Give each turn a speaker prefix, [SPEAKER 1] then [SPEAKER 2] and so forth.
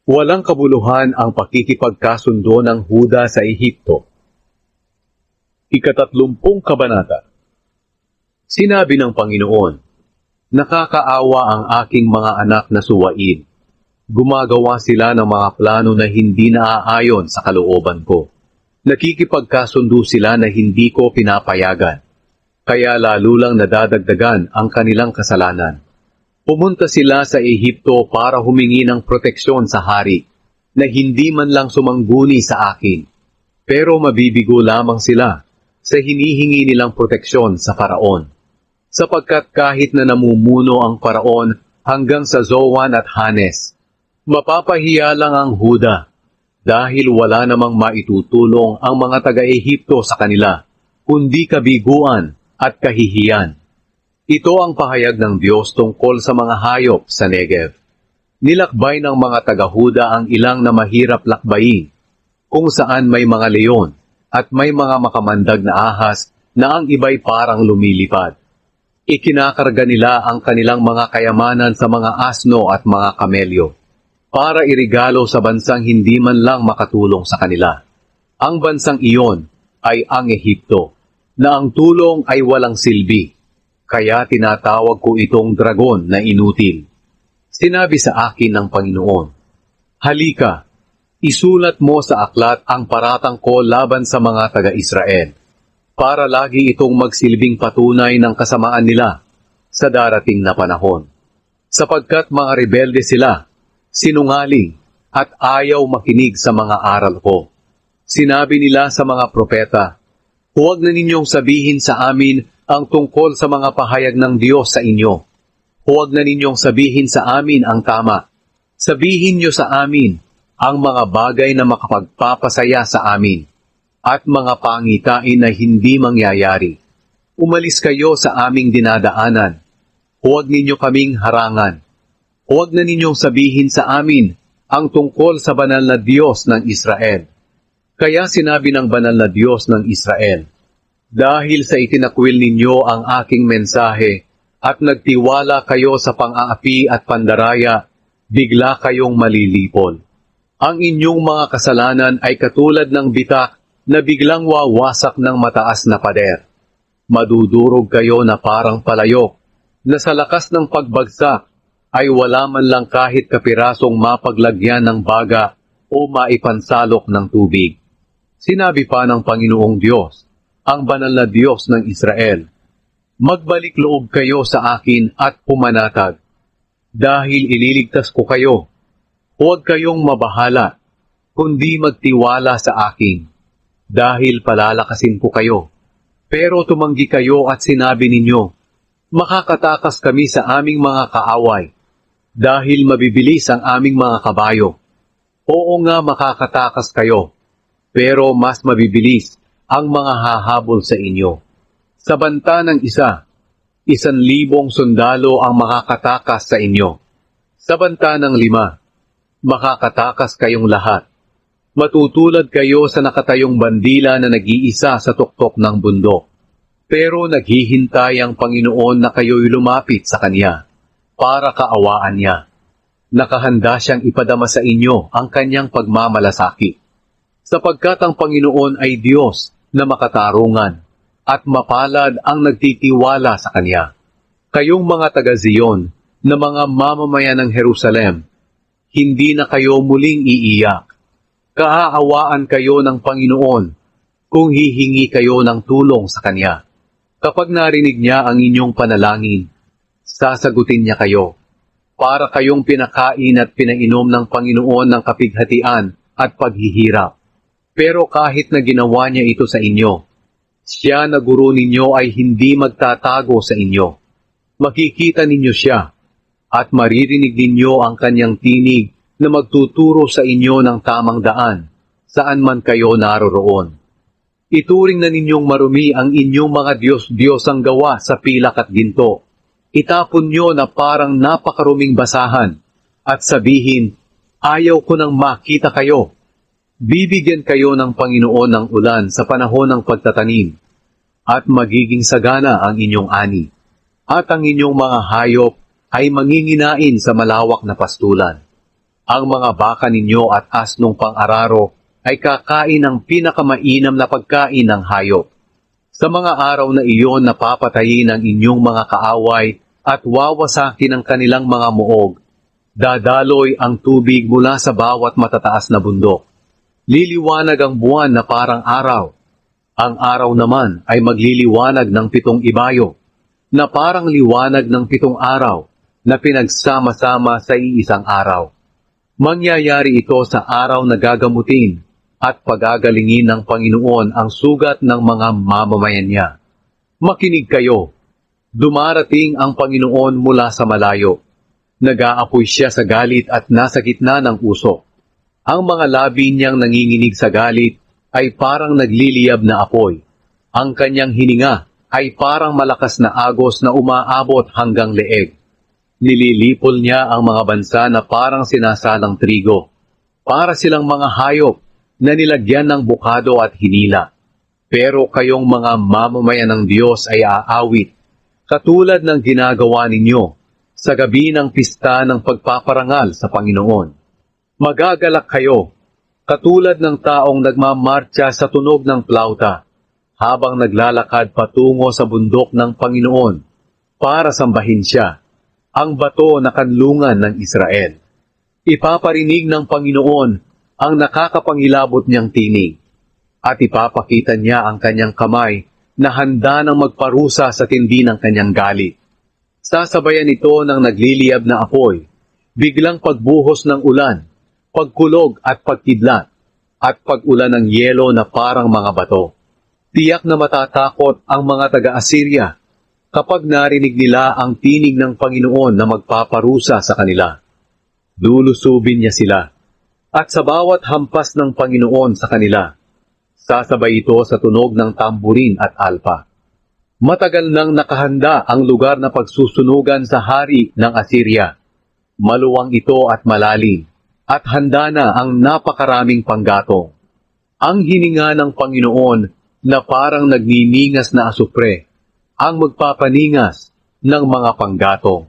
[SPEAKER 1] Walang kabuluhan ang pakikipagkasundo ng Huda sa Ehipto. Ika-30 kabanata. Sinabi ng Panginoon, nakakaawa ang aking mga anak na suwain. Gumagawa sila ng mga plano na hindi naaayon sa kalooban ko. Nakikipagkasundo sila na hindi ko pinapayagan. Kaya lalo lang nadadagdagan ang kanilang kasalanan. Pumunta sila sa Ehipto para humingi ng proteksyon sa hari, na hindi man lang sumangguni sa akin. Pero mabibigo lamang sila sa hinihingi nilang proteksyon sa Faraon. Sapagkat kahit na namumuno ang Faraon hanggang sa Zoan at Hanes, mapapahiya lang ang Huda, dahil wala namang maitutulong ang mga taga-Ehipto sa kanila, kundi kabiguan at kahihiyan. Ito ang pahayag ng Diyos tungkol sa mga hayop sa Negev. Nilakbay ng mga taga-Huda ang ilang na mahirap lakbayin, kung saan may mga leon at may mga makamandag na ahas na ang iba'y parang lumilipad. Ikinakarga nila ang kanilang mga kayamanan sa mga asno at mga kamelyo, para irigalo sa bansang hindi man lang makatulong sa kanila. Ang bansang iyon ay ang Ehipto, na ang tulong ay walang silbi. Kaya tinatawag ko itong dragon na inutil. Sinabi sa akin ng Panginoon, halika, isulat mo sa aklat ang paratang ko laban sa mga taga-Israel, para lagi itong magsilbing patunay ng kasamaan nila sa darating na panahon. Sapagkat mga rebelde sila, sinungaling, at ayaw makinig sa mga aral ko. Sinabi nila sa mga propeta, huwag na ninyong sabihin sa amin ang tungkol sa mga pahayag ng Diyos sa inyo. Huwag na ninyong sabihin sa amin ang tama. Sabihin niyo sa amin ang mga bagay na makapagpapasaya sa amin, at mga pangitain na hindi mangyayari. Umalis kayo sa aming dinadaanan. Huwag ninyo kaming harangan. Huwag na ninyong sabihin sa amin ang tungkol sa banal na Diyos ng Israel. Kaya sinabi ng banal na Diyos ng Israel, dahil sa itinakwil ninyo ang aking mensahe at nagtiwala kayo sa pang-aapi at pandaraya, bigla kayong malilipol. Ang inyong mga kasalanan ay katulad ng bitak na biglang wawasak ng mataas na pader. Madudurog kayo na parang palayok, na sa lakas ng pagbagsak ay wala man lang kahit kapirasong mapaglagyan ng baga o maipansalok ng tubig. Sinabi pa ng Panginoong Diyos, ang banal na Diyos ng Israel, magbalik loob kayo sa akin at pumanatag, dahil ililigtas ko kayo. Huwag kayong mabahala, kundi magtiwala sa akin, dahil palalakasin ko kayo. Pero tumanggi kayo at sinabi ninyo, makakatakas kami sa aming mga kaaway, dahil mabibilis ang aming mga kabayo. Oo nga, makakatakas kayo, pero mas mabibilis ang mga hahabol sa inyo. Sa banta ng 1,000 sundalo ang makakatakas sa inyo. Sa banta ng 5, makakatakas kayong lahat. Matutulad kayo sa nakatayong bandila na nag-iisa sa tuktok ng bundok. Pero naghihintay ang Panginoon na kayo'y lumapit sa Kanya, para kaawaan Niya. Nakahanda siyang ipadama sa inyo ang Kanyang pagmamalasakit. Sapagkat ang Panginoon ay Diyos na makatarungan, at mapalad ang nagtitiwala sa Kanya. Kayong mga taga-Zion, na mga mamamayan ng Jerusalem, hindi na kayo muling iiyak. Kaaawaan kayo ng Panginoon kung hihingi kayo ng tulong sa Kanya. Kapag narinig Niya ang inyong panalangin, sasagutin Niya kayo, para kayong pinakain at pinainom ng Panginoon ng kapighatian at paghihirap. Pero kahit na ginawa Niya ito sa inyo, Siya na guro ninyo ay hindi magtatago sa inyo. Makikita ninyo Siya, at maririnig ninyo ang Kanyang tinig na magtuturo sa inyo ng tamang daan, saan man kayo naroroon. Ituring na ninyong marumi ang inyong mga Diyos-Diyosang gawa sa pilak at ginto. Itapon nyo na parang napakaruming basahan, at sabihin, ayaw ko nang makita kayo. Bibigyan kayo ng Panginoon ng ulan sa panahon ng pagtatanim, at magiging sagana ang inyong ani, at ang inyong mga hayop ay manginginain sa malawak na pastulan. Ang mga baka ninyo at asnong pang-araro ay kakain ng pinakamainam na pagkain ng hayop. Sa mga araw na iyon napapatayin ang inyong mga kaaway at wawasakin ang kanilang mga muog. Dadaloy ang tubig mula sa bawat matataas na bundok. Liliwanag ang buwan na parang araw. Ang araw naman ay magliliwanag ng 7 ibayo, na parang liwanag ng 7 araw na pinagsama-sama sa iisang araw. Mangyayari ito sa araw na gagamutin at pagagalingin ng Panginoon ang sugat ng mga mamamayan niya. Makinig kayo. Dumarating ang Panginoon mula sa malayo. Nag-aapoy siya sa galit at nasa gitna ng usok. Ang mga labi niyang nanginginig sa galit ay parang nagliliyab na apoy. Ang kanyang hininga ay parang malakas na agos na umaabot hanggang leeg. Nililipol niya ang mga bansa na parang sinasalang trigo. Para silang mga hayop na nilagyan ng bukado at hinila. Pero kayong mga mamamayan ng Diyos ay aawit, katulad ng ginagawa ninyo sa gabi ng pista ng pagpaparangal sa Panginoon. Magagalak kayo, katulad ng taong nagmamartsa sa tunog ng plauta, habang naglalakad patungo sa bundok ng Panginoon para sambahin siya, ang bato na kanlungan ng Israel. Ipaparinig ng Panginoon ang nakakapangilabot niyang tinig, at ipapakita niya ang kanyang kamay na handa ng magparusa sa tindi ng kanyang galit. Sasabayan ito ng nagliliyab na apoy, biglang pagbuhos ng ulan, pagkulog at pagkidlat, at pag-ulan ng yelo na parang mga bato. Tiyak na matatakot ang mga taga-Assyria kapag narinig nila ang tinig ng Panginoon na magpaparusa sa kanila. Lulusubin niya sila, at sa bawat hampas ng Panginoon sa kanila, sasabay ito sa tunog ng tamburin at alpa. Matagal nang nakahanda ang lugar na pagsusunugan sa hari ng Assyria. Maluwang ito at malalim, at handa na ang napakaraming panggatong. Ang hininga ng Panginoon na parang nagniningas na asupre, ang magpapaningas ng mga panggatong.